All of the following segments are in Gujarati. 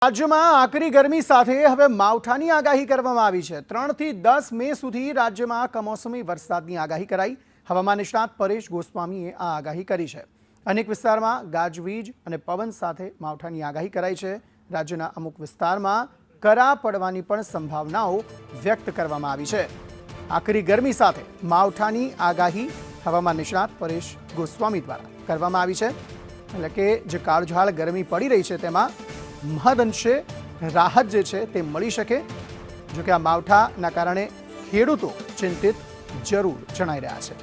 રાજ્યમાં આકરી ગરમી સાથે હવે માવઠાની આગાહી કરવામાં આવી છે। 3 થી 10 મે સુધી રાજ્યમાં કમોસમી વરસાદની આગાહી કરાઈ। હવામાન નિષ્ણાત પરેશ ગોસ્વામીએ આ આગાહી કરી છે। અનેક વિસ્તારમાં ગાજવીજ અને પવન સાથે માવઠાની આગાહી કરાઈ છે। રાજ્યના અમુક વિસ્તારમાં કરા પડવાની પણ સંભાવનાઓ વ્યક્ત કરવામાં આવી છે। આકરી ગરમી સાથે માવઠાની આગાહી હવામાન નિષ્ણાત પરેશ ગોસ્વામી દ્વારા કરવામાં આવી છે। એટલે કે જે કાળઝાળ ગરમી પડી રહી છે તેમાં મહદઅંશે રાહત જે છે તે મળી શકે। જો કે આ માવઠાના કારણે ખેડૂતો ચિંતિત જરૂર જણાઈ રહ્યા છે।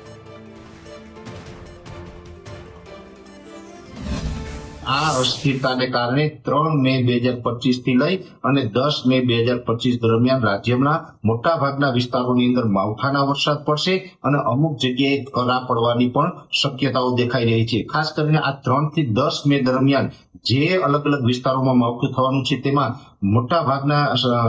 આ અસ્થિરતાને કારણે 3 મે 2025 થી લઈ અને 10 મે 2025 દરમિયાન રાજ્યના મોટાભાગના વિસ્તારોની અંદર માવઠાના વરસાદ પડશે અને અમુક જગ્યાએ કરા પડવાની પણ શક્યતાઓ દેખાઈ રહી છે। ખાસ કરીને આ 3 થી 10 મે દરમિયાન જે અલગ અલગ વિસ્તારોમાં માવઠું થવાનું છે તેમાં મોટાભાગના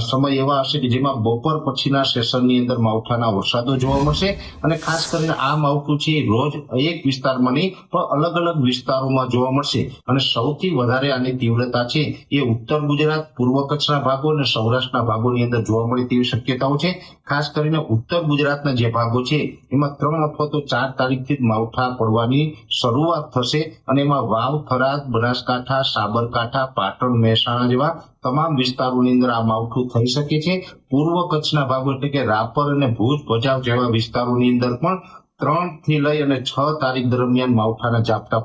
સમય એવા હશે કે જેમાં બપોર પછીના સેશનની અંદર માવઠાના વરસાદો જોવા મળશે અને ખાસ કરીને આ માવઠું છે રોજ એક વિસ્તારમાં નહીં પણ અલગ અલગ વિસ્તારોમાં જોવા મળશે અને સૌથી વધારે આની તીવ્રતા છે એ ઉત્તર ગુજરાત, પૂર્વ કચ્છના ભાગો અને સૌરાષ્ટ્રના ભાગોની અંદર જોવા મળે તેવી શક્યતાઓ છે। ખાસ કરીને ઉત્તર ગુજરાતના જે ભાગો છે એમાં 3 અથવા તો 4 તારીખથી માવઠા પડવાની શરૂઆત થશે અને એમાં વાવ, થરાદ, બનાસકાંઠા, સાબરકાંઠા, પાટણ, મહેસાણા જેવા તમામ વિસ્તારોની અંદર આ માવઠું થઈ શકે છે। પૂર્વ કચ્છના ભાગો એટલે કે રાપર અને ભુજ, ભચાઉ જેવા વિસ્તારોની અંદર પણ 3 થી લઈ અને 6 તારીખ દરમિયાન માવઠાના ઝાપટા